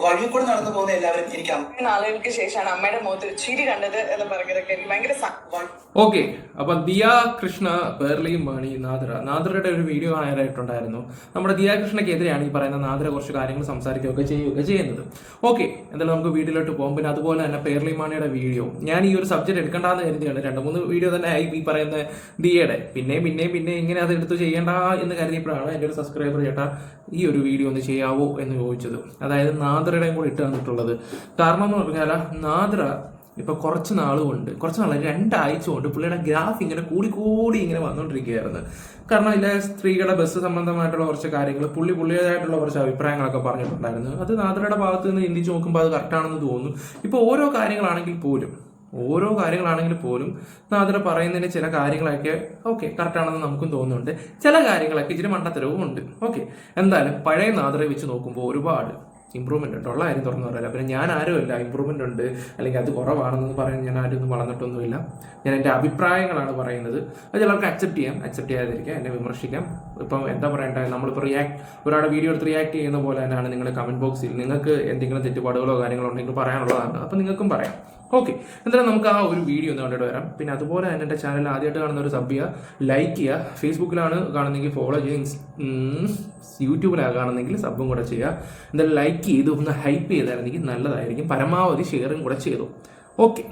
വഴി കൂടെ നടന്നു പോകുന്ന എല്ലാവരും എനിക്ക് നാളുകൾക്ക് ശേഷമാണ് അമ്മയുടെ മുഖത്ത് ചിരി കണ്ടത് എന്ന് പറഞ്ഞതൊക്കെ എനിക്ക് ഭയങ്കര. ഓക്കെ, അപ്പൊ ദിയ കൃഷ്ണ, പേർലിയും മണി, നാദ്രയുടെ ഒരു വീഡിയോ കാണാനായിട്ടുണ്ടായിരുന്നു. നമ്മുടെ ദിയ കൃഷ്ണയ്ക്കെതിരെയാണ് ഈ പറയുന്ന നാദ്ര കുറച്ച് കാര്യങ്ങൾ സംസാരിക്കുകയൊക്കെ ചെയ്യുന്നത്. ഓക്കെ, എന്തായാലും നമുക്ക് വീഡിയോയിലോട്ട് പോകും. പിന്നെ അതുപോലെ തന്നെ പേർലി മാണിയുടെ വീഡിയോ ഞാൻ ഈ ഒരു സബ്ജക്ട് എടുക്കേണ്ടെന്ന് കരുതിയാണ്. 2-3 വീഡിയോ തന്നെ ആയി ഈ പറയുന്ന ദിയയുടെ. പിന്നെ ഇങ്ങനെ അത് എടുത്ത് ചെയ്യേണ്ട എന്ന് കരുതിയപ്പോഴാണ് എൻ്റെ ഒരു സബ്സ്ക്രൈബർ ചേട്ടാ ഈ ഒരു വീഡിയോ ഒന്ന് ചെയ്യാവോ എന്ന് ചോദിച്ചത്. അതായത് നാദ്രയുടെയും കൂടെ ഇട്ട് തന്നിട്ടുള്ളത്. കാരണം എന്ന് പറഞ്ഞാൽ നാദ്ര ഇപ്പൊ കുറച്ച് നാൾ 2 ആഴ്ച കൊണ്ട് പുള്ളിയുടെ ഗ്രാഫ് ഇങ്ങനെ കൂടി ഇങ്ങനെ വന്നുകൊണ്ടിരിക്കുകയായിരുന്നു. കാരണം ഇതിലെ സ്ത്രീകളുടെ ബസ് സംബന്ധമായിട്ടുള്ള കുറച്ച് കാര്യങ്ങൾ പുള്ളിയുടേതായിട്ടുള്ള കുറച്ച് അഭിപ്രായങ്ങളൊക്കെ പറഞ്ഞിട്ടുണ്ടായിരുന്നു. അത് നാദ്രയുടെ ഭാഗത്ത് നിന്ന് ചിന്തിച്ച് നോക്കുമ്പോൾ അത് കറക്റ്റാണെന്ന് തോന്നുന്നു. ഇപ്പൊ ഓരോ കാര്യങ്ങളാണെങ്കിൽ പോലും നാദ്ര പറയുന്നതിന് ചില കാര്യങ്ങളൊക്കെ ഓക്കെ കറക്റ്റാണെന്ന് നമുക്കും തോന്നുന്നുണ്ട്. ചില കാര്യങ്ങളൊക്കെ ഇച്ചിരി മണ്ടത്തരവും ഉണ്ട്. ഓക്കെ, എന്തായാലും പഴയ നാദ്രയെ വെച്ച് നോക്കുമ്പോൾ ഒരുപാട് ഇമ്പ്രൂവ്മെന്റ് ഉണ്ട്. ഉള്ള കാര്യം തുറന്നു പറയില്ല. പിന്നെ ഞാൻ ആരുമല്ല ഇമ്പ്രൂവ്മെന്റ് ഉണ്ട് അല്ലെങ്കിൽ അത് കുറവാണെന്ന് പറയാൻ ഞാൻ ആരും വളർന്നിട്ടൊന്നുമില്ല. ഞാൻ എൻ്റെ അഭിപ്രായങ്ങളാണ് പറയുന്നത്. അത് ചിലർക്ക് അക്സെപ്റ്റ് ചെയ്യാതിരിക്കാം, എന്നെ വിമർശിക്കാം. ഇപ്പം എന്താ പറയണ്ടത്, നമ്മളിപ്പോൾ ഒരാളുടെ വീഡിയോ എടുത്ത് റിയാക്ട് ചെയ്യുന്ന പോലെ തന്നെയാണ് നിങ്ങളുടെ കമന്റ് ബോക്സിൽ നിങ്ങൾക്ക് എന്തെങ്കിലും തെറ്റുപാടുകളോ കാര്യങ്ങളോ ഉണ്ടെങ്കിൽ പറയാനുള്ളതാണ്. അപ്പം നിങ്ങൾക്കും പറയാം. ഓക്കെ, എന്തായാലും നമുക്ക് ആ ഒരു വീഡിയോ ഒന്ന് കണ്ടിട്ട് വരാം. പിന്നെ അതുപോലെ തന്നെ എൻ്റെ ചാനൽ ആദ്യമായിട്ട് കാണുന്ന ഒരു സബ് ചെയ്യുക, ലൈക്ക് ചെയ്യുക. ഫേസ്ബുക്കിലാണ് കാണുന്നെങ്കിൽ ഫോളോ ചെയ്യുക, യൂട്യൂബിലാണ് കാണുന്നെങ്കിൽ സബും കൂടെ ചെയ്യുക. എന്തായാലും ലൈക്ക് ചെയ്ത് ഒന്ന് ഹൈപ്പ് ചെയ്തായിരുന്നെങ്കിൽ നല്ലതായിരിക്കും. പരമാവധി ഷെയറും കൂടെ ചെയ്തു. ഓക്കെ,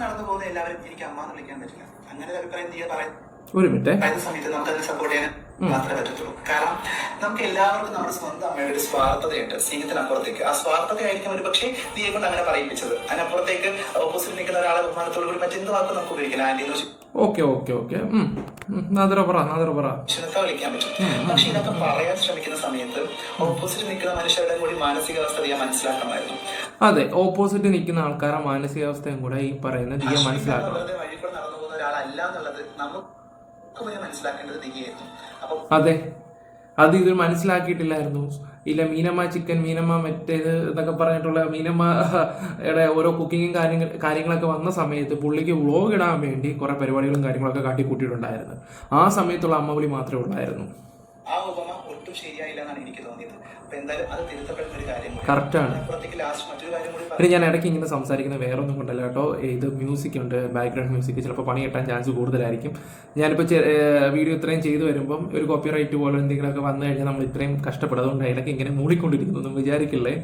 നടന്നു പോകുന്ന എല്ലാവരും എനിക്ക് അമ്മ എന്ന് വിളിക്കാൻ പറ്റില്ല. അങ്ങനെ അഭിപ്രായം ഒരു മിനിറ്റ് സമയത്ത് നമുക്ക് അതിനെ സപ്പോർട്ട് ചെയ്യാൻ മാത്രമേ പറ്റത്തുള്ളൂ. കാരണം നമുക്ക് എല്ലാവർക്കും നമ്മുടെ സ്വന്തം അമ്മയുടെ ഒരു സ്വാർത്ഥതയുണ്ട്, സ്നേഹത്തിനപ്പുറത്തേക്ക്. ആ സ്വാർത്ഥതയായിരിക്കും ഒരു പക്ഷേ നീയെ കൊണ്ട് അങ്ങനെ പറയിപ്പിച്ചത്. അതിനപ്പുറത്തേക്ക് ഓപ്പോസിറ്റ് നിൽക്കുന്ന ഒരാളെ ബഹുമാനത്തോടു കൂടി മറ്റെന്ത് വാക്കും നമുക്ക് ഉപയോഗിക്കില്ല. ആന്റി ഓക്കെ നാദ്ര പറ വിളിക്കാൻ പറ്റും. പക്ഷെ ഇതൊക്കെ പറയാൻ ശ്രമിക്കുന്ന സമയത്ത് ഓപ്പോസിറ്റ് നിൽക്കുന്ന മനുഷ്യരുടെ കൂടി മാനസികാവസ്ഥ ഞാൻ മനസ്സിലാക്കണമായിരുന്നു. അതെ, ഓപ്പോസിറ്റ് നിൽക്കുന്ന ആൾക്കാരുടെ മാനസികാവസ്ഥയും കൂടെ ഈ പറയുന്ന ദിയ മനസ്സിലാക്കണം. വഴി കൂടെ നടന്നു പോകുന്ന ഒരാളല്ല എന്നുള്ളത് നമുക്ക് മനസ്സിലാക്കേണ്ടത് ദിയയായിരുന്നു. അതെ, അത് ഇത് മനസ്സിലാക്കിയിട്ടില്ലായിരുന്നു. ഇല്ല മീനമ്മ മറ്റേത് എന്നൊക്കെ പറഞ്ഞിട്ടുള്ള മീനമ്മയുടെ ഓരോ കുക്കിങ്ങും കാര്യങ്ങളൊക്കെ വന്ന സമയത്ത് പുള്ളിക്ക് വ്ളോഗ് ഇടാൻ വേണ്ടി കുറെ പരിപാടികളും കാര്യങ്ങളൊക്കെ കാട്ടിക്കൂട്ടിയിട്ടുണ്ടായിരുന്നു. ആ സമയത്തുള്ള അമ്മവിളി മാത്രമേ ഉള്ളായിരുന്നു. ആ ഉപമ ഒട്ടും ശരിയായില്ല എന്നാണ് എനിക്ക് തോന്നിയത്. കറക്റ്റാണ്. പിന്നെ ഞാൻ ഇടയ്ക്ക് ഇങ്ങനെ സംസാരിക്കുന്ന വേറെ ഒന്നും കൊണ്ടല്ല കേട്ടോ, ഇത് മ്യൂസിക് ഉണ്ട്, ബാക്ക്ഗ്രൗണ്ട് മ്യൂസിക്. ചിലപ്പോൾ പണി കിട്ടാൻ ചാൻസ് കൂടുതലായിരിക്കും. ഞാനിപ്പോൾ വീഡിയോ ഇത്രയും ചെയ്തു വരുമ്പം ഒരു കോപ്പി റൈറ്റ് പോലെ എന്തെങ്കിലുമൊക്കെ വന്നു കഴിഞ്ഞാൽ നമ്മൾ ഇത്രയും കഷ്ടപ്പെടും. അതുകൊണ്ട് ഇടയ്ക്ക് ഇങ്ങനെ മൂടിക്കൊണ്ടിരിക്കുന്നു, ഒന്നും വിചാരിക്കില്ലേ.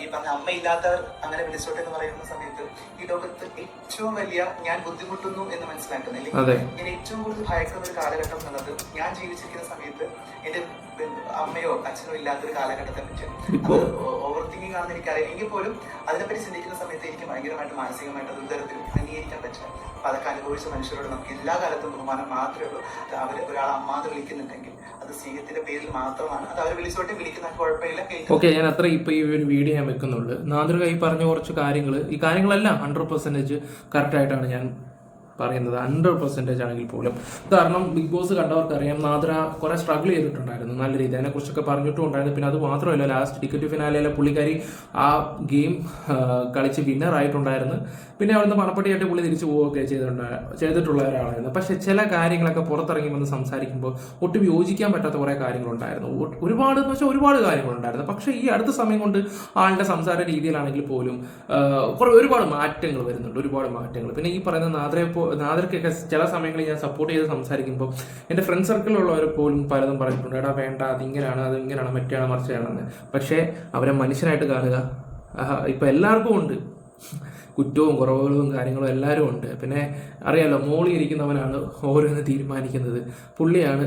ഈ പറഞ്ഞ അമ്മയില്ലാത്തവർ അങ്ങനെ വിളിച്ചോട്ടെ എന്ന് പറയുന്ന സമയത്ത് ഈ ലോകത്ത് ഏറ്റവും വലിയ ഞാൻ ബുദ്ധിമുട്ടുന്നു എന്ന് മനസ്സിലാക്കുന്നില്ല. ഞാൻ ഏറ്റവും കൂടുതൽ ഭയക്കുന്ന ഒരു കാലഘട്ടം എന്നുള്ളത് ഞാൻ ജീവിച്ചിരിക്കുന്ന സമയത്ത് എന്റെ അമ്മയോ അച്ഛനോ ഇല്ലാത്തൊരു കാലഘട്ടത്തെ പറ്റി ഓവർ തിങ്കിങ് ആണെന്ന് എനിക്കറിയാം. എങ്കിൽ പോലും അതിനെപ്പറ്റി ചിന്തിക്കുന്ന സമയത്ത് എനിക്ക് ഭയങ്കരമായിട്ട് മാനസികമായിട്ട് ഒരു തരത്തിൽ അംഗീകരിക്കാൻ പറ്റില്ല. അപ്പൊ അതൊക്കെ അനുഭവിച്ച മനുഷ്യരോട് നമുക്ക് എല്ലാ കാലത്തും ബഹുമാനം മാത്രമേ ഉള്ളൂ. അവർ ഒരാൾ അമ്മാന്ന് വിളിക്കുന്നുണ്ടെങ്കിൽ അത് സ്നേഹത്തിന്റെ പേരിൽ മാത്രമാണ്. അത് അവർ വിളിച്ചോട്ടെ, വിളിക്കുന്ന കുഴപ്പമില്ല. ഓക്കെ, ഞാൻ അത്ര ഇപ്പൊ ഈ ഒരു വീഡിയോ ഞാൻ വെക്കുന്നുള്ളൂ. നാദ്ര കൈ പറഞ്ഞ കുറച്ച് കാര്യങ്ങൾ, ഈ കാര്യങ്ങളെല്ലാം 100% കറക്റ്റ് ആയിട്ടാണ് ഞാൻ പറയുന്നത്. 100% ആണെങ്കിൽ പോലും. കാരണം ബിഗ് ബോസ് കണ്ടവർക്കറിയാം നാദ്ര കുറെ സ്ട്രഗിൾ ചെയ്തിട്ടുണ്ടായിരുന്നു നല്ല രീതി. അതിനെക്കുറിച്ചൊക്കെ പറഞ്ഞിട്ടും ഉണ്ടായിരുന്നു. പിന്നെ അത് മാത്രമല്ല, ലാസ്റ്റ് ടിക്കറ്റ് ഫിനാലയിലെ പുള്ളിക്കാരി ആ ഗെയിം കളിച്ച് വിന്നർ ആയിട്ടുണ്ടായിരുന്നു. പിന്നെ അവിടുന്ന് പണപ്പെട്ടിയായിട്ട് പുള്ളി തിരിച്ചു പോവുകയൊക്കെ ചെയ്തിട്ടുള്ള ഒരാളായിരുന്നു. പക്ഷെ ചില കാര്യങ്ങളൊക്കെ പുറത്തിറങ്ങി വന്ന് സംസാരിക്കുമ്പോൾ ഒട്ടും യോജിക്കാൻ പറ്റാത്ത കുറെ കാര്യങ്ങളുണ്ടായിരുന്നു. ഒരുപാട് കാര്യങ്ങളുണ്ടായിരുന്നു. പക്ഷെ ഈ അടുത്ത സമയം കൊണ്ട് ആളുടെ സംസാര രീതിയിലാണെങ്കിൽ പോലും ഒരുപാട് മാറ്റങ്ങൾ വരുന്നുണ്ട്. പിന്നെ ഈ പറയുന്ന നാദ്രക്കൊക്കെ ചില സമയങ്ങളിൽ ഞാൻ സപ്പോർട്ട് ചെയ്ത് സംസാരിക്കുമ്പോൾ എൻ്റെ ഫ്രണ്ട് സർക്കിളിലുള്ളവർ പോലും പലതും പറഞ്ഞിട്ടുണ്ട്, എടാ വേണ്ട, അതിങ്ങനെയാണ് മറ്റാണ് മറിച്ചാണെന്ന്. പക്ഷേ അവരെ മനുഷ്യനായിട്ട് കാണുക. ഇപ്പം എല്ലാവർക്കും ഉണ്ട് കുറ്റവും കുറവുകളും കാര്യങ്ങളും എല്ലാവരും ഉണ്ട്. പിന്നെ അറിയാലോ, മോളി ഇരിക്കുന്നവനാണ് ഓരോന്ന് തീരുമാനിക്കുന്നത്, പുള്ളിയാണ്.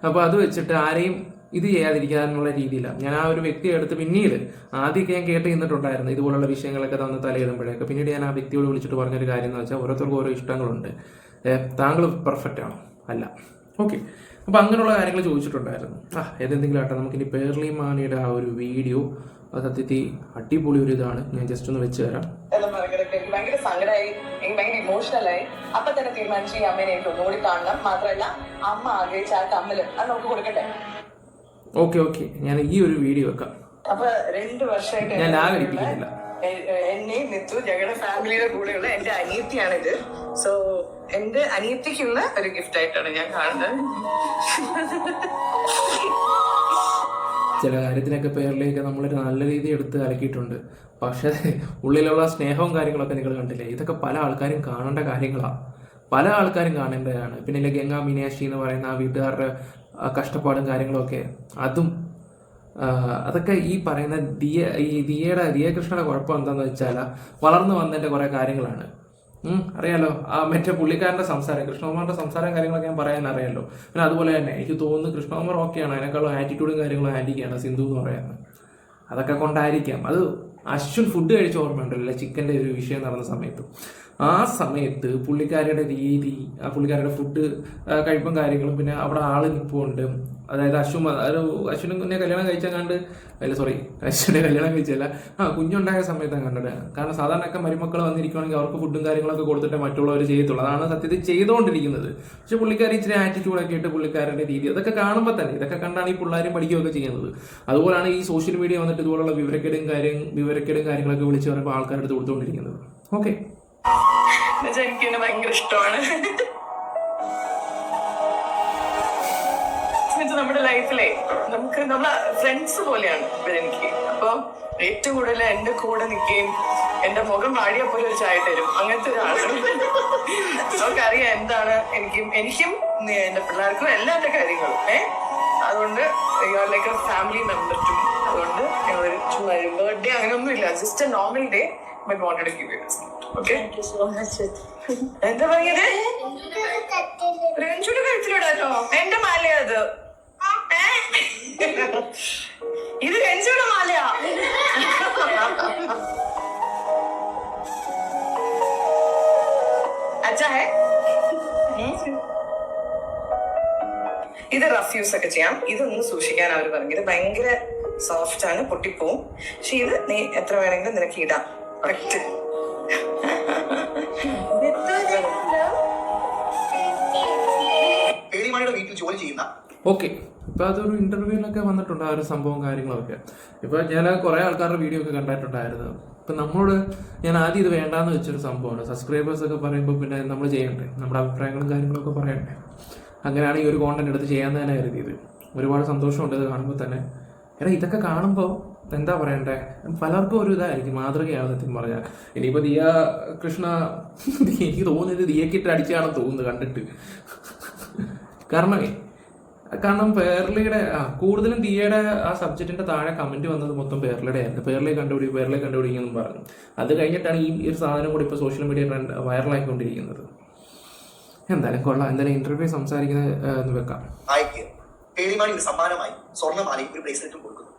അപ്പോൾ അത് വെച്ചിട്ട് ആരെയും ഇത് ചെയ്യാതിരിക്കാനുള്ള രീതിയിലാണ് ഞാൻ ആ ഒരു വ്യക്തിയെ എടുത്ത്. പിന്നീട് ആദ്യമൊക്കെ ഞാൻ കേട്ട് നിന്നിട്ടുണ്ടായിരുന്നു ഇതുപോലുള്ള വിഷയങ്ങളൊക്കെ തന്ന് തലയിടുമ്പോഴേക്ക്. പിന്നീട് ഞാൻ ആ വ്യക്തിയോട് വിളിച്ചിട്ട് പറഞ്ഞൊരു കാര്യം എന്ന് വെച്ചാൽ, ഓരോരുത്തർക്കും ഓരോ ഇഷ്ടങ്ങളുണ്ട്. താങ്കൾ പെർഫെക്റ്റ് ആണോ? അല്ല. ഓക്കെ, അപ്പോൾ അങ്ങനെയുള്ള കാര്യങ്ങൾ ചോദിച്ചിട്ടുണ്ടായിരുന്നു. ഏതെന്തെങ്കിലും ആട്ടെ, നമുക്കിനി പേർലി മാണിയുടെ ആ ഒരു വീഡിയോ സത്യത്തിൽ അടിപൊളി ഒരു ഇതാണ്. ഞാൻ ജസ്റ്റ് ഒന്ന് വെച്ച് തരാം. ഭയങ്കര സങ്കടമായി, എനിക്ക് ഭയങ്കര ഇമോഷണലായി. അപ്പൊ തന്നെ തീരുമാനിച്ചു ഈ അമ്മേനെ എനിക്ക് ഒന്നുകൂടി കാണണം. മാത്രമല്ല അമ്മ ആഗ്രഹിച്ച ആ കമ്മല് അത് നമുക്ക് കൊടുക്കട്ടെ. ഓക്കെ, ഞാൻ ഈ ഒരു വീഡിയോ വെക്കാം. അപ്പൊ 2 വർഷമായിട്ട് ഞാൻ ആഗ്രഹിപ്പിക്കുന്നില്ല. എന്നെയും നിത്തു ഞങ്ങളുടെ ഫാമിലിയുടെ കൂടെയുള്ള എന്റെ അനിയത്തിയാണിത്. സോ എന്റെ അനിയത്തിക്കുള്ള ഒരു ഗിഫ്റ്റ് ആയിട്ടാണ് ഞാൻ കാണുന്നത്. ചില കാര്യത്തിനൊക്കെ പേരിലേക്ക് നമ്മളൊരു നല്ല രീതി എടുത്ത് അലക്കിയിട്ടുണ്ട്. പക്ഷേ ഉള്ളിലുള്ള സ്നേഹവും കാര്യങ്ങളൊക്കെ നിങ്ങൾ കണ്ടില്ലേ? ഇതൊക്കെ പല ആൾക്കാരും കാണേണ്ട കാര്യങ്ങളാണ്, പല ആൾക്കാരും കാണേണ്ടതാണ്. പിന്നെ ഗംഗാ മീനാക്ഷി എന്ന് പറയുന്ന ആ വീട്ടുകാരുടെ കഷ്ടപ്പാടും കാര്യങ്ങളൊക്കെ അതൊക്കെ ഈ പറയുന്ന ദിയ കൃഷ്ണയുടെ കുഴപ്പം എന്താണെന്ന് വെച്ചാൽ വളർന്നു വന്നതിൻ്റെ കുറേ കാര്യങ്ങളാണ്. അറിയാലോ, ആ മറ്റേ പുള്ളിക്കാരൻ്റെ സംസാരം, കൃഷ്ണകുമാറിൻ്റെ സംസാരം കാര്യങ്ങളൊക്കെ ഞാൻ പറയാൻ അറിയാമല്ലോ. പിന്നെ അതുപോലെ തന്നെ എനിക്ക് തോന്നുന്നു കൃഷ്ണകുമാർ ഓക്കെയാണ്, അതിനേക്കാളും ആറ്റിറ്റ്യൂഡും കാര്യങ്ങളും ആൻറ്റിക്കാണ് സിന്ധു എന്ന് പറയുന്നത്. അതൊക്കെ കൊണ്ടായിരിക്കാം. അത് അശ്വിൻ ഫുഡ് കഴിച്ച ഓർമ്മയുണ്ടല്ലോ, ചിക്കൻ്റെ ഒരു വിഷയം നടന്ന സമയത്ത്. ആ സമയത്ത് പുള്ളിക്കാരുടെ രീതി, ആ പുള്ളിക്കാരുടെ ഫുഡ് കഴിപ്പും കാര്യങ്ങളും, പിന്നെ അവിടെ ആള് നിൽപ്പുണ്ട്. അതായത് അശ്വിനെ കല്യാണം കഴിച്ചാൽ അശ്വിനെ കല്യാണം കഴിച്ചല്ല, കുഞ്ഞുണ്ടായ സമയത്താണ് കണ്ടത്. കാരണം സാധാരണയൊക്കെ മരുമക്കൾ വന്നിരിക്കുകയാണെങ്കിൽ അവർക്ക് ഫുഡും കാര്യങ്ങളൊക്കെ കൊടുത്തിട്ട് മറ്റുള്ളവർ ചെയ്യത്തുള്ളൂ. അതാണ് സത്യത്തിൽ ചെയ്തുകൊണ്ടിരിക്കുന്നത്. പക്ഷെ പുള്ളിക്കാർ ഇച്ചിരി ആറ്റിറ്റ്യൂഡൊക്കെ ഇട്ട് പുള്ളിക്കാരുടെ രീതി അതൊക്കെ കാണുമ്പോൾ തന്നെ ഇതൊക്കെ കണ്ടാണ് ഈ പിള്ളേരും പഠിക്കുകയൊക്കെ ചെയ്യുന്നത്. അതുപോലെയാണ് ഈ സോഷ്യൽ മീഡിയ വന്നിട്ട് ഇതുപോലുള്ള വിവരക്കേടും കാര്യങ്ങളൊക്കെ വിളിച്ച് പറയുമ്പോൾ ആൾക്കാരെടുത്ത് കൊടുത്തുകൊണ്ടിരിക്കുന്നത്. ഓക്കെ, എനിക്ക് ഭയങ്കര ഇഷ്ടമാണ്. നമ്മുടെ ലൈഫിലെ നമ്മളെ ഫ്രണ്ട്സ് പോലെയാണ് ഇവരെനിക്ക്. അപ്പൊ ഏറ്റവും കൂടുതൽ എന്റെ കൂടെ നിൽക്കുകയും എന്റെ മുഖം വാടിയാൽ പോലും ഒരു ചായ തരും, അങ്ങനത്തെ ഒരാളാണ്. നമുക്കറിയാം എന്താണ് എനിക്കും എന്റെ പിള്ളേർക്കും എല്ലാവരുടെ കാര്യങ്ങളും. അതുകൊണ്ട് like a family member too. അതുകൊണ്ട് ഞങ്ങളൊരു ബർത്ത്ഡേ അങ്ങനെയൊന്നും ഇല്ല, just a normal day. But wanted to give you this. Okay, എന്താ പറഞ്ഞത്? രഞ്ജുയുടെ കഴുത്തിലിടാട്ടോ, എന്റെ മാലയാ അത്. ഇത് രഞ്ജുയുടെ മാലയാ. അച്ഛാ ഇത് റഫ് യൂസ് ഒക്കെ ചെയ്യാം. ഇതൊന്ന് സൂക്ഷിക്കാൻ അവർ പറഞ്ഞു. ഇത് ഭയങ്കര സോഫ്റ്റ് ആണ്, പൊട്ടിപ്പോവും. പക്ഷെ ഇത് നീ എത്ര വേണമെങ്കിലും നിനക്ക് ഇടാം. കറക്റ്റ്. വീട്ടിൽ ജോലി ചെയ്യുന്ന ഓക്കെ, ഇപ്പൊ അതൊരു ഇന്റർവ്യൂവിലൊക്കെ വന്നിട്ടുണ്ട് ആ ഒരു സംഭവം കാര്യങ്ങളൊക്കെ. ഇപ്പൊ ഞാൻ കുറെ ആൾക്കാരുടെ വീഡിയോ ഒക്കെ കണ്ടിട്ടുണ്ടായിരുന്നു. ഇപ്പൊ നമ്മളോട് ഞാൻ ആദ്യം ഇത് വേണ്ടാന്ന് വെച്ചൊരു സംഭവമാണ്. സബ്സ്ക്രൈബേഴ്സ് ഒക്കെ പറയുമ്പോൾ പിന്നെ നമ്മൾ ചെയ്യണ്ടേ, നമ്മുടെ അഭിപ്രായങ്ങളും കാര്യങ്ങളൊക്കെ പറയണ്ടേ. അങ്ങനെയാണ് ഈ ഒരു കോണ്ടന്റ് എടുത്ത് ചെയ്യാൻ തന്നെ കരുതിയത്. ഒരുപാട് സന്തോഷമുണ്ട് ഇത് കാണുമ്പോൾ തന്നെ. ഇതൊക്കെ കാണുമ്പോൾ എന്താ പറയണ്ടേ, പലർക്കും ഒരു ഇതായിരിക്കും, മാതൃകയാണ് സത്യം പറഞ്ഞാൽ. ഇനിയിപ്പോൾ ദിയ കൃഷ്ണ എനിക്ക് തോന്നുന്നത് ദിയക്കിട്ട് അടിച്ചാണെന്ന് തോന്നുന്നത് കണ്ടിട്ട്. കാരണം പേർലിയുടെ കൂടുതലും ദിയയുടെ ആ സബ്ജക്റ്റിന്റെ താഴെ കമന്റ് വന്നത് മൊത്തം പേർലിയുടെ ആയിരുന്നു. പേർലെ കണ്ടുപിടിക്കുമെന്നും പറഞ്ഞു. അത് കഴിഞ്ഞിട്ടാണ് ഈ ഒരു സാധനം കൂടി ഇപ്പോൾ സോഷ്യൽ മീഡിയ വൈറലായിക്കൊണ്ടിരിക്കുന്നത്. എന്തായാലും കൊള്ളാം. എന്തായാലും ഇന്റർവ്യൂ സംസാരിക്കുന്നത് വെക്കാം. സമ്മാനമായി സ്വർണ്ണമാലയും ഒരു ബ്രേസ്ലെറ്റും കൊടുക്കുന്നു.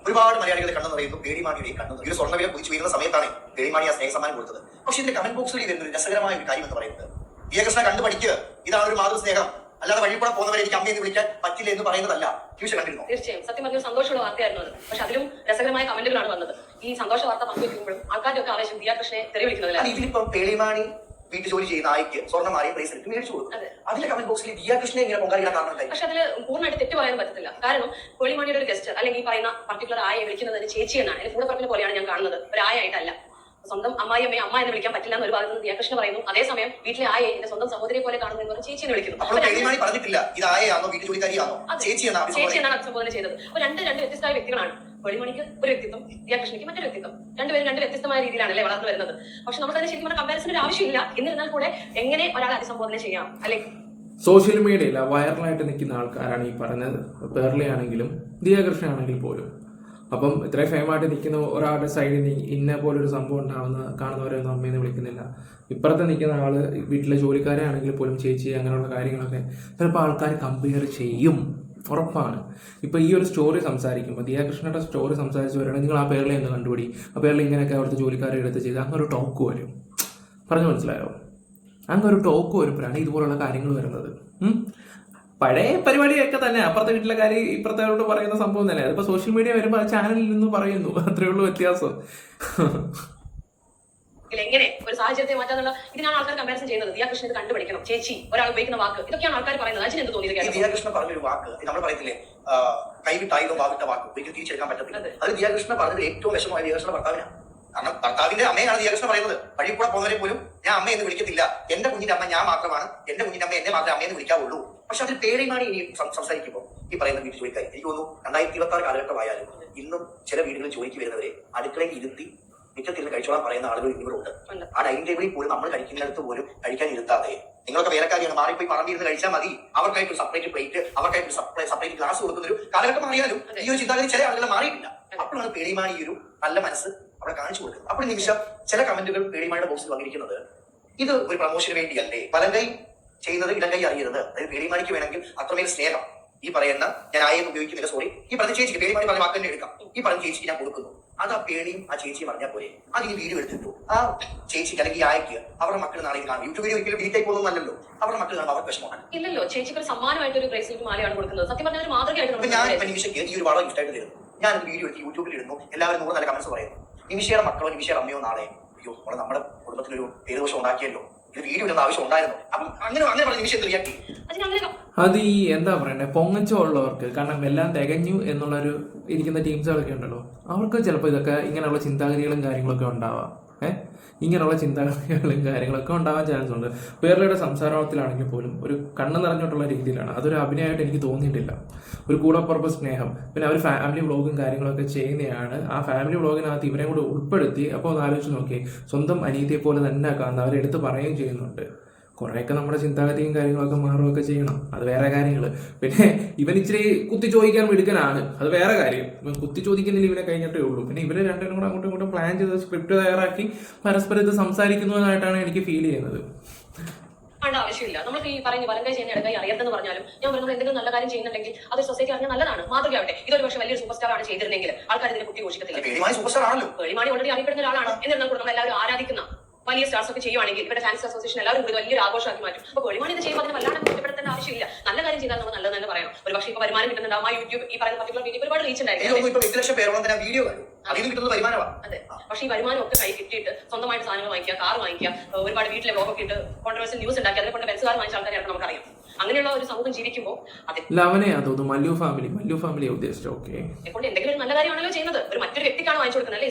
ഒരുപാട് മലയാളികളെ കണ്ണു നിറയുന്നു. പേടിമാണിയുടെ കണ്ണു ഒരു സ്വർണ്ണവില കുതിച്ചു വീഴുന്ന സമയത്താണ് പേടിമാണി ആ സ്നേഹ സമ്മാനം കൊടുത്തത്. പക്ഷെ ഇതിന്റെ കമന്റ് ബോക്സിൽ വരുന്ന ഒരു രസകരമായ ഒരു കാര്യം എന്ന് പറയുന്നത്, ദിയകൃഷ്ണ കണ്ടുപഠിക്കുക, ഇതാണ് ഒരു മാതൃസ്നേഹം, അല്ലാതെ വഴികൂടെ പോകുന്നവരെ എനിക്ക് അമ്മയെന്ന് വിളിക്കാൻ പറ്റില്ല എന്ന് പറയുന്നതല്ല. കണ്ടിരുന്നു. തീർച്ചയായും സത്യം പറഞ്ഞ സന്തോഷമുള്ള വാർത്തയായിരുന്നു അത്. പക്ഷെ അതിലും രസകരമായ കമന്റുകളാണ് വന്നത്. ഈ സന്തോഷ വാർത്ത പങ്കുവെക്കുമ്പോഴും ആൾക്കാരുടെ ഒക്കെ ആവേശം ദിയാകൃഷ്ണനെ തെളിവിളിക്കുന്നതില്ല. ഇതിലിപ്പം പേളിമാണി വീട്ടു ജോലി ചെയ്യുന്ന ആയിക്ക് സ്വർണ്ണമാലയും ബ്രേസ്ലെറ്റ് മേടിച്ചു കൊടുക്കും. അതിലെ കമന്റ് ബോക്സിൽ ദിയാകൃഷ്ണനെ ഇങ്ങനെ പൊങ്കാലിടാൻ കാരണം. പക്ഷെ അതിൽ പൂർണ്ണമായിട്ട് തെറ്റ് പറയാൻ പറ്റത്തില്ല. കാരണം പേളിമാണിയുടെ ഒരു ഗസ്റ്റ് അല്ലെങ്കിൽ ഈ പറയുന്ന പർട്ടിക്കുലർ ആയെ വിളിക്കുന്നതിന് ചേച്ചി എന്നാണ്. അതിന് കൂടപ്പറപ്പിനെ പോലെയാണ് ഞാൻ കാണുന്നത്, ഒരു ആയായിട്ടല്ല. സ്വന്തം അമ്മായിയമ്മയെ അമ്മ എന്ന് വിളിക്കാൻ പറ്റില്ല എന്ന് ഒരു ഭാഗത്ത് നിന്ന് ദിയാകൃഷ്ണ പറയുന്നു. അതേസമയം വീട്ടിലെ ആയെ എന്റെ സ്വന്തം സഹോദരിയെ പോലെ കാണുന്നു എന്ന് പറഞ്ഞ് ചേച്ചിയെ വിളിക്കുന്നു. ചേച്ചി എന്നാണ് അഭിസംബോധന ചെയ്തത്. അപ്പൊ രണ്ട് വ്യത്യസ്തമായ വ്യക്തികളാണ്. പേളിമണിക്ക് ഒരു വ്യക്തിത്വം, ദിയാകൃഷ്ണയ്ക്ക് മറ്റൊരു വ്യക്തിത്വം. രണ്ടുപേരും രണ്ട് വ്യത്യസ്തമായ രീതിയിലാണല്ലേ വളർന്നു വരുന്നത്. പക്ഷെ നമുക്ക് അതിന് ശരിക്കും പറഞ്ഞ കമ്പാരിസൺ ആവശ്യമില്ല. എന്നിരുന്നാൽ കൂടെ എങ്ങനെ ഒരാളെ അഭിസംബോധന ചെയ്യാം അല്ലെ? സോഷ്യൽ മീഡിയയിൽ വൈറലായിട്ട് നിൽക്കുന്ന ആൾക്കാരാണ് ഈ പറഞ്ഞത്. പേർലി ആണെങ്കിലും ദിയാകൃഷ്ണ ആണെങ്കിൽ പോലും. അപ്പം ഇത്രയും ഫേമായിട്ട് നിൽക്കുന്ന ഒരാളുടെ സൈഡിൽ നിന്ന് ഇന്ന പോലൊരു സംഭവം കാണുന്നവരൊന്നും അമ്മയെന്ന് വിളിക്കുന്നില്ല. ഇപ്പുറത്ത് നിൽക്കുന്ന ആള് വീട്ടിലെ ജോലിക്കാരെ ആണെങ്കിൽ പോലും ചേച്ചി അങ്ങനെയുള്ള കാര്യങ്ങളൊക്കെ ചിലപ്പോൾ ആൾക്കാർ കമ്പയർ ചെയ്യും, ഉറപ്പാണ്. ഇപ്പോൾ ഈ ഒരു സ്റ്റോറി സംസാരിക്കുമ്പോൾ ദിയാകൃഷ്ണയുടെ സ്റ്റോറി സംസാരിച്ച് വരികയാണെങ്കിൽ നിങ്ങൾ ആ പേരിലെ ഒന്ന് കണ്ടുപിടി, ആ പേരിൽ ഇങ്ങനെയൊക്കെ അവിടുത്തെ ജോലിക്കാരെ എടുത്ത് ചെയ്ത് അങ്ങനെ ഒരു ടോക്ക് വരും. പറഞ്ഞു മനസ്സിലായോ? അങ്ങനെ ഒരു ടോക്ക് വരുമ്പോഴാണ് ഇതുപോലുള്ള കാര്യങ്ങൾ വരുന്നത്. പഴയ പരിപാടിയൊക്കെ തന്നെ അപ്പുറത്തെ വീട്ടിലെ കാര്യം ഇപ്പുറത്തോട്ട് പറയുന്ന സംഭവം തന്നെ. അതിപ്പോൾ സോഷ്യൽ മീഡിയ വരുമ്പോൾ ചാനലിൽ നിന്ന് പറയുന്നു, അത്രയേ ഉള്ളൂ വ്യത്യാസം. എങ്ങനെ ഒരു സാഹചര്യത്തെ മാറ്റാന്നുള്ള ഇതിനാണ് ആൾക്കാർ കമ്പാരിസൺ ചെയ്യുന്നത്. ദിയാകൃഷ്ണൻ ഇത് കണ്ടുപിടിക്കണം, ചേച്ചി ഒരാൾ ഉപയോഗിക്കുന്ന വാക്ക്, ഇതൊക്കെയാണ് ആൾക്കാർ പറയുന്നത്. അച്ഛൻ എന്ത് തോന്നിയത്? ദിയാകൃഷ്ണ പറഞ്ഞൊരു വാക്ക് നമ്മൾ പറയത്തില്ലേ, കൈവിട്ടായതോ വാവിട്ട വാക്ക് ഒരിക്കലും തിരിച്ചെടുക്കാൻ പറ്റത്തില്ല. അത് ദിയാകൃഷ്ണ പറഞ്ഞത് ഏറ്റവും വിഷമമായ ദിയാകൃഷ്ണ ഭർത്താവിനാണ്. കാരണം ഭർത്താവിന്റെ അമ്മയാണ് ദിയാകൃഷ്ണ പറയുന്നത്. വഴി കൂടെ പോകുന്നവരെ പോലും ഞാൻ അമ്മ എന്ന് വിളിക്കത്തില്ല, എന്റെ കുഞ്ഞിന്റെ അമ്മ ഞാൻ മാത്രമാണ്, എന്റെ കുഞ്ഞിന്റെ അമ്മ എന്നെ മാത്രമേ അമ്മയെന്ന് വിളിക്കാവുള്ളൂ. പക്ഷെ അതിൽ പേടിമാണി ഇനി സംസാരിക്കുമ്പോൾ ഈ പറയുന്ന വീട്ടിൽ ജോലിക്കായി എനിക്ക് തോന്നുന്നു 2026 കാലഘട്ടമായാലും ഇന്നും ചില വീടുകളിൽ ജോലിക്ക് വരുന്നവരെ അടുക്കളയിൽ ഇരുത്തി മിറ്റത്തിൽ കഴിച്ചോളാൻ പറയുന്ന ആളുകൾ ഇവരുണ്ട്. ആ ഡൈനിങ് ടേബിളിൽ പോലും നമ്മൾ കഴിക്കുന്നിടത്ത് പോലും കഴിക്കാൻ ഇരുത്താതെ നിങ്ങളൊക്കെ വേലക്കാരിയാണ്, മാറിപ്പോയി പറമ്പിരുന്ന് കഴിച്ചാൽ മതി, അവർക്കായിട്ട് സെപ്പറേറ്റ് പ്ലേറ്റ്, അവർക്കായിട്ട് സെപ്പറേറ്റ് ഗ്ലാസ് കൊടുക്കുന്ന ഒരു കാലഘട്ടം മാറിയാലും ഈ ഒരു ചിന്താഗതി ചില ആളുകൾ മാറിയിട്ടില്ല. അപ്പോഴാണ് പേടിമാണി ഈ ഒരു നല്ല മനസ്സ് അവിടെ കാണിച്ചു കൊടുക്കുന്നത്. അപ്പോൾ നിമിഷം ചില കമന്റുകൾ പേടിമാണിയുടെ ബോക്സിൽ വന്നിരിക്കുന്നത് ഇത് ഒരു പ്രമോഷന് വേണ്ടിയല്ലേ, വലങ്കൈ ചെയ്യുന്നത് ഇടങ്കൈ അറിയരുത്. അതായത് പേടിമാണിക്ക് വേണമെങ്കിൽ അത്രമേൽ സ്നേഹം ഈ പറയുന്ന ഞാൻ ആയെന്ന് ഉപയോഗിക്കുന്നില്ല, സോറി, ഈ പറഞ്ഞ ചേച്ചിക്ക് പേടിമാണി പറഞ്ഞ വാക്ക് തന്നെ എടുക്കാം, ഈ പറഞ്ഞ ചേച്ചിക്ക് ഞാൻ കൊടുക്കുന്നു. അത് ആ പേടിയും ആ ചേച്ചിയും അറിഞ്ഞാൽ പോലെ അത് ഈ വീഡിയോ എടുത്തിട്ടു ആ ചേച്ചിക്ക് അല്ലെങ്കിൽ ആയക്ക് അവരുടെ മക്കൾ നാളെ കാണും. യൂട്യൂബ് വീഡിയോ ഒരിക്കലും ഡിലീറ്റ് ആയി പോകുന്നല്ലോ, അവരുടെ മക്കൾ കാണും, അവർക്ക് വിഷമമാണ്. ഇല്ലല്ലോ, ചേച്ചിക്ക് ഒരു സമ്മാനമായിട്ട് ഒരു ബ്രേസ്ലെറ്റ് മാലയാണ് കൊടുക്കുന്നത്. സത്യം പറഞ്ഞാൽ ഒരു മാതൃകയായിട്ട് ഞാൻ നിമിഷയ്ക്ക് ഈ ഒരു വളരെ ഗിഫ്റ്റായിട്ട് തരുന്നു. ഞാൻ വീഡിയോ എടുത്ത് യൂട്യൂബിൽ ഇടുന്നു, എല്ലാവരും 100 നല്ല കമന്റ്സ് പറയുന്നു. നിമിഷയുടെ മക്കളോ നിമിഷയുടെ അമ്മയോ നാളെ അയ്യോ നമ്മുടെ കുടുംബത്തിനൊരു പേരുദോഷം ഉണ്ടാക്കിയല്ലോ, ഇത് വീഡിയോ ഇടുന്ന ആവശ്യം ഉണ്ടായിരുന്നു. അപ്പം അങ്ങനെ പറഞ്ഞ നിമിഷം റിയാക്ട് ചെയ്യും. അത് ഈ എന്താ പറയണ്ടേ, പൊങ്ങച്ചമുള്ളവർക്ക്, കാരണം എല്ലാം തികഞ്ഞു എന്നുള്ളൊരു ഇരിക്കുന്ന ടീംസുകളൊക്കെ ഉണ്ടല്ലോ, അവർക്ക് ചിലപ്പോൾ ഇതൊക്കെ ഇങ്ങനെയുള്ള ചിന്താഗതികളും കാര്യങ്ങളൊക്കെ ഉണ്ടാവാം. ഇങ്ങനെയുള്ള ചിന്താഗതികളും കാര്യങ്ങളൊക്കെ ഉണ്ടാവാൻ ചാൻസ് ഉണ്ട്. പേർലയുടെ സംസാരത്തിലാണെങ്കിൽ പോലും ഒരു കണ്ണ് നിറഞ്ഞിട്ടുള്ള രീതിയിലാണ്, അതൊരു അഭിനയമായിട്ട് എനിക്ക് തോന്നിയിട്ടില്ല. ഒരു കൂടപ്പുറപ്പ് സ്നേഹം, പിന്നെ അവർ ഫാമിലി വ്ളോഗും കാര്യങ്ങളൊക്കെ ചെയ്യുന്നതാണ്. ആ ഫാമിലി വ്ളോഗിനകത്ത് ഇവരെയും കൂടെ ഉൾപ്പെടുത്തി, അപ്പോൾ ഒന്ന് ആലോചിച്ച് നോക്കി, സ്വന്തം അനീതിയെ പോലെ തന്നെ കാണുന്ന അവരെടുത്ത് പറയുകയും ചെയ്യുന്നുണ്ട്. കുറേയൊക്കെ നമ്മുടെ ചിന്താഗതിയും കാര്യങ്ങളൊക്കെ മാറുകയൊക്കെ ചെയ്യണം, അത് വേറെ കാര്യങ്ങൾ. പിന്നെ ഇവൻ ഇച്ചിരി കുത്തി ചോദിക്കാൻ മിടുക്കനാണ്, അത് വേറെ കാര്യം. ഇവൻ കുത്തി ചോദിക്കുന്നില്ല, ഇവനെ കഴിഞ്ഞിട്ടേ ഉള്ളൂ. പിന്നെ ഇവര് രണ്ടുപേരും കൂടെ അങ്ങോട്ടും ഇങ്ങോട്ടും പ്ലാൻ ചെയ്ത് സ്ക്രിപ്റ്റ് തയ്യാറാക്കി പരസ്പരം ഇത് സംസാരിക്കുന്നതായിട്ടാണ് എനിക്ക് ഫീൽ ചെയ്യുന്നത്. ആവശ്യമില്ല. നമുക്ക് ഈ പറയുന്ന വലങ്കൈ ചെയ്യുന്ന ഇടകൈ അറിയാത്തെന്ന് പറഞ്ഞാലും ഞാൻ പറയുന്നത് എന്തെങ്കിലും നല്ല കാര്യം ചെയ്യുന്നുണ്ടെങ്കിൽ അത് സൊസൈറ്റി അറിഞ്ഞാൽ നല്ലതാണ്, മാതൃകയാവട്ടെ. ഇതൊരു പക്ഷേ വലിയൊരു സൂപ്പർ സ്റ്റാർ ആണ് ചെയ്തിരുന്നെങ്കിൽ ആൾക്കാർ ഇതിനെ കുട്ടി ഘോഷിക്കത്തില്ല. പേടിമാണി ഓൾറെഡി അറിയപ്പെടുന്ന ഒരാളാണ്, എന്നിരുന്നാൽ കൂടെ നമ്മൾ എല്ലാവരും ആരാധിക്കുന്ന വലിയ സ്റ്റാർസ് ഒക്കെ ചെയ്യുവാണെങ്കിൽ ഇവിടെ ഫാൻസ് അസോസിയേഷൻ എല്ലാവരും കൂടി വലിയൊരു ആഘോഷമാക്കി മാറ്റും. അപ്പോൾ പേടിമാണി ഇത് ചെയ്യുമ്പോൾ അതിന് വല്ലാണ്ട് കുറ്റപ്പെടുത്തേണ്ട ആവശ്യമില്ല. നല്ല കാര്യം ചെയ്താൽ നമ്മൾ നല്ലത് തന്നെ പറയണം. ഒരു പക്ഷേ ഇപ്പൊ വരുമാനം കിട്ടുന്നുണ്ടാവും, ആ യൂട്യൂബ് ഈ പറയുന്ന പർട്ടിക്കുലർ വീഡിയോ ഒരുപാട് റീച്ച് ഉണ്ടായിരിക്കും. അതെ, പക്ഷേ ഈ വരുമാനം ഒക്കെ കൈ കിട്ടിയിട്ട് സ്വന്തമായിട്ട് സാധനങ്ങൾ വാങ്ങിക്കുക, കാർ വാങ്ങിക്കുക, ഒരുപാട് വീട്ടിലെ ബ്ലോഗൊക്കെ ഇട്ട് കോൺട്രവേഴ്സ്യൽ ന്യൂസ് ഉണ്ടാക്കി അതിനെ കൊണ്ട് ബെൻസുകാർ വാങ്ങിച്ച ആൾക്കാരെയാണ് നമുക്കറിയാം. അങ്ങനെയുള്ള ഒരു സമൂഹം ജീവിക്കുമ്പോൾ മല്ലു ഫാമിലി ഉദ്ദേശിച്ചു. ഓക്കെ, ഇപ്പോൾ എന്തെങ്കിലും ഒരു നല്ല കാര്യമാണല്ലോ ചെയ്യുന്നത്, ഒരു മറ്റൊരു വ്യക്തിക്കാണ് വാങ്ങിച്ചു കൊടുക്കുന്നത് അല്ലേ?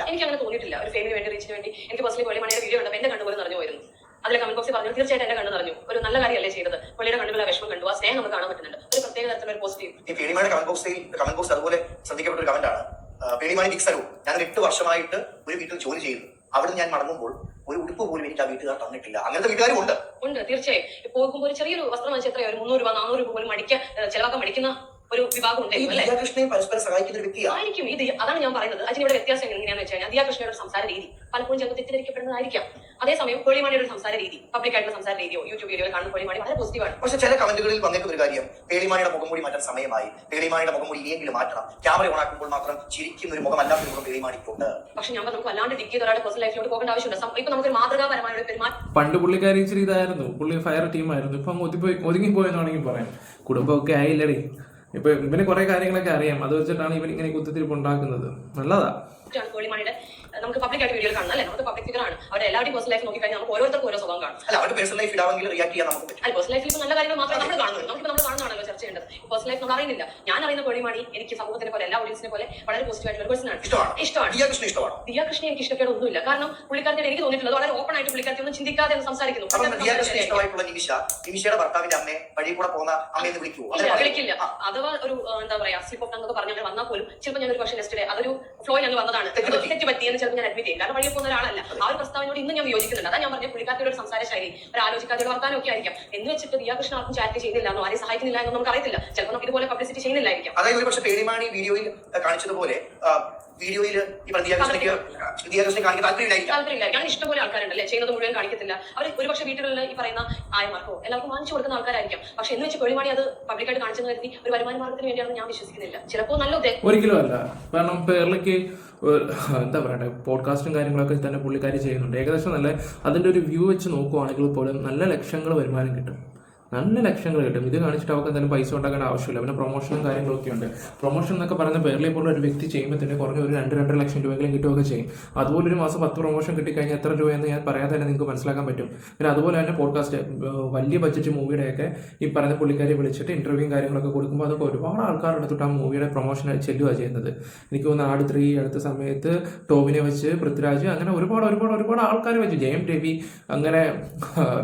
എനിക്ക് അങ്ങനെ തോന്നിയിട്ടില്ല. ഒരു ഫെയിമിന് വേണ്ടി, റീച്ചിന് വേണ്ടി. എനിക്ക് പേഴ്സണലി പേടിമാണിയുടെ വീഡിയോ കണ്ടപ്പോൾ എന്റെ കണ്ണുപോലെ നിറഞ്ഞു പോയിരുന്നു. അതിലെ കമന്റ് ബോക്സിൽ പറഞ്ഞു, തീർച്ചയായിട്ടും എന്റെ കണ്ണ് നിറഞ്ഞു. ഒരു നല്ല കാര്യമല്ലേ ചെയ്തത്, പുള്ളിയുടെ കണ്ണുകൾ ആ വിഷമം കണ്ടു, ആ സ്നേഹം നമുക്ക് കാണാൻ പറ്റുന്നുണ്ട്. ഒരു പ്രത്യേക തരത്തിലുള്ള ഒരു പോസിറ്റീവ്. ഈ പേടിമാണിയുടെ കമന്റ് ബോക്സ് അതുപോലെ ശ്രദ്ധിക്കപ്പെട്ട ഒരു കമന്റ് ആണ്. പേടിമാണി ഫിക്സറു, ഞാൻ 8 വർഷമായിട്ട് ഒരു വീട്ടിൽ ജോലി ചെയ്യുന്നു, അവിടെ ഞാൻ മടങ്ങുമ്പോൾ ഒരു ഉടുപ്പ് പോലും എനിക്ക് ആ വീട്ടുകാർ തന്നിട്ടില്ല. അങ്ങനത്തെ വീട്ടുകാരും ഉണ്ട്. തീർച്ചയായും. പോകുമ്പോൾ ഒരു ചെറിയൊരു വസ്ത്രം വാങ്ങിച്ച എത്രയോ, ഒരു 300 രൂപ 400 രൂപ പോലും ചെലവാക്കാൻ മടിക്കുന്ന ഒരു വിഭാഗം ഉണ്ടായിരിക്കും. ദിയാകൃഷ്ണയും പരസ്പരം സഹായിക്കുന്ന ഒരു വ്യക്തിയായിരിക്കും. ഇത് അതാണ് ഞാൻ പറയുന്നത്. അതിനിവിടെ വ്യത്യാസം എങ്ങനെയാണെന്ന് വെച്ച് കഴിഞ്ഞാൽ ദിയാകൃഷ്ണയുടെ സംസാര രീതി പലപ്പോഴും ചിലപ്പോൾ തെറ്റിദ്ധരിക്കപ്പെടുന്നതായിരിക്കാം. അതേസമയം പേടിമാണിയുടെ സംസാര രീതി, പബ്ലിക്കായിട്ടുള്ള സംസാര രീതിയോ യൂട്യൂബ് വീഡിയോ കാണുന്ന പേടിമാണി വളരെ പോസിറ്റീവാണ്. പക്ഷേ ചില കമന്റുകളിൽ വന്നിട്ടുള്ള ഒരു കാര്യം, പേടിമാണിയുടെ മുഖംമൂടി മാറ്റാൻ സമയമായി, പേടിമാണിയുടെ മുഖംമൂടി ഇനിയെങ്കിലും മാറ്റണം, ക്യാമറ ഓൺ ആക്കുമ്പോൾ മാത്രം ചിരിക്കുന്ന ഒരു മുഖമല്ലാത്ത മുഖം പേടിമാണിക്കുണ്ട്. പക്ഷെ ഞാൻ നമുക്ക് വല്ലാണ്ട് ഡിഗ് ചെയ്ത് ഒരാളുടെ പേഴ്സണൽ ലൈഫിലോട്ട് പോകേണ്ട ആവശ്യമുണ്ട്. ഇപ്പൊ നമുക്ക് മാതൃകാപരമായ ഒരു പെരുമാറ്റം. പണ്ട് പുള്ളിക്കാരി ഇച്ചിരി ഇതായിരുന്നു, പുള്ളി ഫയർ ടീമായിരുന്നു, ഇപ്പൊ ഒതുങ്ങിപ്പോയെന്നാണെങ്കിൽ പറയാം. കുടുംബമൊക്കെ ആയില്ലടേ, ഇപ്പൊ ഇവന് കുറെ കാര്യങ്ങളൊക്കെ അറിയാം, അത് വെച്ചിട്ടാണ് ഇവൻ ഇങ്ങനെ കുത്തിത്തിരിപ്പ് ഉണ്ടാക്കുന്നത്. നല്ലതാ. പേടിമാണിയുടെ നമുക്ക് പബ്ലിക്കായിട്ട് വീഡിയോ കാണണം അല്ലേ? നമുക്ക് പബ്ലിക് ഫിഗർ ആണ്, അവരുടെ എല്ലാവരുടെയും പേഴ്സണൽ ലൈഫ് നോക്കി കഴിഞ്ഞാൽ നമുക്ക് ഓരോരുത്തർക്കും ഓരോ സ്വഭാവം കാണും. അല്ല, അവരുടെ പേഴ്സണൽ ലൈഫ് ഇടാമെങ്കിൽ റിയാക്ട് ചെയ്യാൻ നമുക്ക് പറ്റും. അല്ല, പേഴ്സണൽ ലൈഫിൽ നല്ല കാര്യങ്ങൾ മാത്രമേ നമ്മൾ കാണുന്നുള്ളൂ. നമുക്ക് നമ്മൾ കാണുന്നതാണല്ലോ ചർച്ച ചെയ്യേണ്ടത്. പേഴ്സണൽ ലൈഫ് നമ്മൾ അറിയുന്നില്ല. ഞാൻ അറിയുന്ന പേടിമാണി എനിക്ക് സമൂഹത്തിനെ പോലെ, എല്ലാ ഓഡിയൻസിനെ പോലെ വളരെ പോസിറ്റീവ് ആയിട്ടുള്ള ഒരു പേഴ്സൺ ആണ്. ഇഷ്ടമാണ്. ദിയാകൃഷ്ണ എനിക്ക് ഇഷ്ടക്കേട് ഒന്നുമില്ല. കാരണം പുള്ളിക്കാരത്തെ എനിക്ക് തോന്നിയിട്ടുള്ളത് വളരെ ഓപ്പൺ ആയിട്ട് പുള്ളിക്കാരത്തെ ഒന്നും ചിന്തിക്കാതെ സംസാരിക്കുന്നു. നിമിഷയുടെ ഭർത്താവിന്റെ അമ്മയെ വഴി കൂടെ പോകുന്ന അമ്മയെന്ന് വിളിക്കുമോ? വിളിക്കില്ല. അഥവാ ഒരു എന്താ പറയാ സ്ലിപ്പ് ഓഫ് എന്നൊക്കെ പറഞ്ഞാൽ വന്നാൽ പോലും ചിലപ്പോൾ ഞാൻ ഒരു പക്ഷേ നെക്സ്റ്റ് ഡേ അതൊരു ഫ്ലോ ഞങ്ങൾ വന്നതാണ്, തെറ്റ് പറ്റിയെന്ന് ചിലപ്പോൾ ഞാൻ അഡ്മിറ്റ് ചെയ്യും. കാരണം വഴി പോകുന്ന ഒരാളല്ല. ആ ഒരു പ്രസ്താവനയോട് ഇന്ന് ഞാൻ യോജിക്കുന്നുണ്ട്. അതാ ഞാൻ പറഞ്ഞ പുള്ളിക്കാരുടെ ഒരു സംസാര ശൈലി, ഒരു ആലോചിക്കാതെ വർത്താനം ഒക്കെ ആയിരിക്കാം. എന്ന് വെച്ചിട്ട് ദിയാകൃഷ്ണ ആർക്കും ചാറ്റ് ചെയ്യുന്നില്ല എന്നോ ആരെയും സഹായിക്കുന്നില്ല എന്നോ നമുക്ക് അറിയത്തില്ല. ചിലപ്പോൾ നമുക്ക് ഇതുപോലെ പബ്ലിസിറ്റി ചെയ്യുന്നില്ലായിരിക്കാം. അതായത് ഒരു പക്ഷേ പേടിമാണി വീഡിയോയിൽ കാണിച്ചതുപോലെ വീഡിയോയിൽ ദിയാകൃഷ്ണനെ കാണിക്കാൻ താല്പര്യമില്ല. ഇഷ്ടംപോലെ ആൾക്കാരുണ്ടല്ലേ ചെയ്യുന്നത് മുഴുവൻ കാണിക്കത്തില്ല. അവർ ഒരുപക്ഷെ വീട്ടിലുള്ള ഈ പറയുന്ന ആയമാർക്കോ എല്ലാവർക്കും വാങ്ങിച്ചു കൊടുക്കുന്ന ആൾക്കാരായിരിക്കും. പക്ഷെ എന്ന് വെച്ച് പേടിമാണി അത് പബ്ലിക്കായിട്ട് കാണിച്ചെന്ന് കരുതി ഒരു വരുമാന മാർഗത്തിന് വേണ്ടിയാണെന്ന് ഞാൻ വിശ്വസിക്കുന്നില്ല. ചിലപ്പോൾ നല്ല ഒരിക്കലും അല്ല. കാരണം പേർലയ്ക്ക് എന്താ പറയണ്ടേ, പോഡ്കാസ്റ്റും കാര്യങ്ങളൊക്കെ തന്നെ പുള്ളിക്കാരി ചെയ്യുന്നുണ്ട്. ഏകദേശം നല്ല അതിൻ്റെ ഒരു വ്യൂ വെച്ച് നോക്കുവാണെങ്കിൽ പോലും നല്ല ലക്ഷങ്ങൾ വരുമാനം കിട്ടും. നല്ല ലക്ഷങ്ങൾ കിട്ടും. ഇത് കാണിച്ചിട്ട് അവർക്ക് എന്തായാലും പൈസ ഉണ്ടാക്കേണ്ട ആവശ്യമില്ല. പിന്നെ പ്രൊമോഷനും കാര്യങ്ങളൊക്കെ ഉണ്ട്. പ്രൊമോഷൻ എന്നൊക്കെ പറയുന്ന പേരിലെ പോലുള്ള ഒരു വ്യക്തി ചെയ്യുമ്പോൾ തന്നെ കുറഞ്ഞ ഒരു 2-2.5 ലക്ഷം രൂപയെങ്കിലും കിട്ടുകയൊക്കെ ചെയ്യും. അതുപോലെ ഒരു മാസം 10 പ്രൊമോഷൻ കിട്ടിക്കഴിഞ്ഞാൽ എത്ര രൂപയെന്ന് ഞാൻ പറയാതെ തന്നെ നിങ്ങൾക്ക് മനസ്സിലാക്കാൻ പറ്റും. പിന്നെ അതുപോലെ തന്നെ പോഡ്കാസ്റ്റ് വലിയ ബഡ്ജറ്റ് മൂവിയുടെയൊക്കെ ഈ പറയുന്ന പുള്ളിക്കാരെ വിളിച്ചിട്ട് ഇന്റർവ്യൂവും കാര്യങ്ങളൊക്കെ കൊടുക്കുമ്പോൾ അതൊക്കെ ഒരുപാട് ആൾക്കാർ എടുത്തിട്ട് ആ മൂവിയുടെ പ്രൊമോഷൻ ചെല്ലുക ചെയ്യുന്നത്. എനിക്ക് തോന്നുന്നു ആട് 3 അടുത്ത സമയത്ത് ടോവിനെ വെച്ച് പൃഥ്വിരാജ് അങ്ങനെ ഒരുപാട് ആൾക്കാർ വെച്ച് ജയം രവി അങ്ങനെ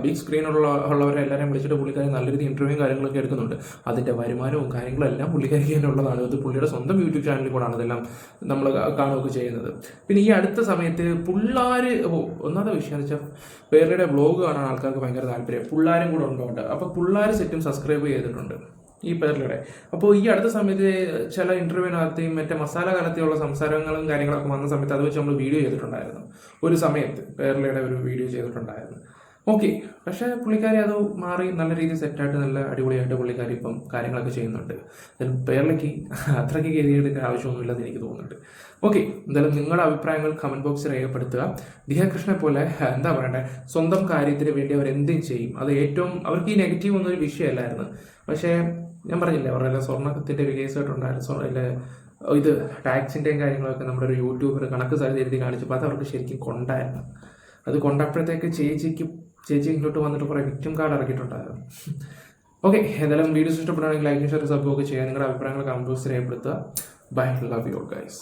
ബിഗ് സ്ക്രീനുള്ളവരെല്ലാവരെയും വിളിച്ചിട്ട് പുള്ളിക്കാരി നല്ല രീതിയിൽ ഇന്റർവ്യൂവും കാര്യങ്ങളൊക്കെ എടുക്കുന്നുണ്ട്. അതിന്റെ വരുമാനവും കാര്യങ്ങളും എല്ലാം പുള്ളിക്കാരിക്ക് തന്നെ ഉള്ളതാണ്. ഇത് പുള്ളിയുടെ സ്വന്തം യൂട്യൂബ് ചാനലിൽ കൂടാണ് ഇതെല്ലാം നമ്മൾ കാണുകയൊക്കെ ചെയ്യുന്നത്. പിന്നെ ഈ അടുത്ത സമയത്ത് പിള്ളേര് ഒന്നാമത്തെ വിഷയം എന്ന് വെച്ചാൽ പേരുടെ വ്ളോഗ് കാണാൻ ആൾക്കാർക്ക് ഭയങ്കര താല്പര്യം. പിള്ളേരും കൂടെ ഉണ്ടോണ്ട് അപ്പോൾ പിള്ളേർ സെറ്റും സബ്സ്ക്രൈബ് ചെയ്തിട്ടുണ്ട് ഈ പേരിലൂടെ. അപ്പോൾ ഈ അടുത്ത സമയത്ത് ചില ഇന്റർവ്യൂവിനകത്തെയും മറ്റേ മസാല കാലത്തെയുള്ള സംസാരങ്ങളും കാര്യങ്ങളൊക്കെ വന്ന സമയത്ത് അത് വെച്ച് നമ്മൾ വീഡിയോ ചെയ്തിട്ടുണ്ടായിരുന്നു. ഒരു സമയത്ത് പേരിലയുടെ ഒരു വീഡിയോ ചെയ്തിട്ടുണ്ടായിരുന്നു. ഓക്കെ, പക്ഷേ പുള്ളിക്കാരി അത് മാറി നല്ല രീതിയിൽ സെറ്റായിട്ട് നല്ല അടിപൊളിയായിട്ട് പുള്ളിക്കാരി ഇപ്പം കാര്യങ്ങളൊക്കെ ചെയ്യുന്നുണ്ട്. പേരിലേക്ക് അത്രയ്ക്ക് കയറിയെടുക്കാൻ ആവശ്യമൊന്നുമില്ലെന്ന് എനിക്ക് തോന്നുന്നുണ്ട്. ഓക്കെ, എന്തായാലും നിങ്ങളുടെ അഭിപ്രായങ്ങൾ കമന്റ് ബോക്സിൽ രേഖപ്പെടുത്തുക. ദിയാകൃഷ്ണനെ പോലെ എന്താ പറയണ്ടേ, സ്വന്തം കാര്യത്തിന് വേണ്ടി അവർ എന്തും ചെയ്യും. അത് ഏറ്റവും അവർക്ക് ഈ നെഗറ്റീവ് ഒന്നും ഒരു വിഷയമല്ലായിരുന്നു. പക്ഷേ ഞാൻ പറഞ്ഞില്ലേ അവരുടെ സ്വർണ്ണത്തിന്റെ ഒരു കേസായിട്ടുണ്ടായിരുന്നു. ഇത് ടാക്സിന്റെയും കാര്യങ്ങളൊക്കെ നമ്മുടെ ഒരു യൂട്യൂബർ കണക്ക് എഴുതി കാണിച്ചപ്പോൾ അത് അവർക്ക് ശരിക്കും കൊണ്ടായിരുന്നു. അത് കൊണ്ടപ്പോഴത്തേക്ക് ചേച്ചി ഇങ്ങോട്ട് വന്നിട്ട് കുറേ വിക്ടിം കാർഡ് ഇറക്കിയിട്ടുണ്ടായിരുന്നു. ഓക്കെ, എന്തായാലും വീഡിയോസ് ഇഷ്ടപ്പെടുകയാണെങ്കിൽ ലൈക്ക് ഷെയർ സബ്സ്ക്രൈബ് ഒക്കെ ചെയ്യുക. നിങ്ങളുടെ അഭിപ്രായങ്ങൾ കമന്റ് ബോക്സിൽ രേഖപ്പെടുത്തുക. Bye, love you guys.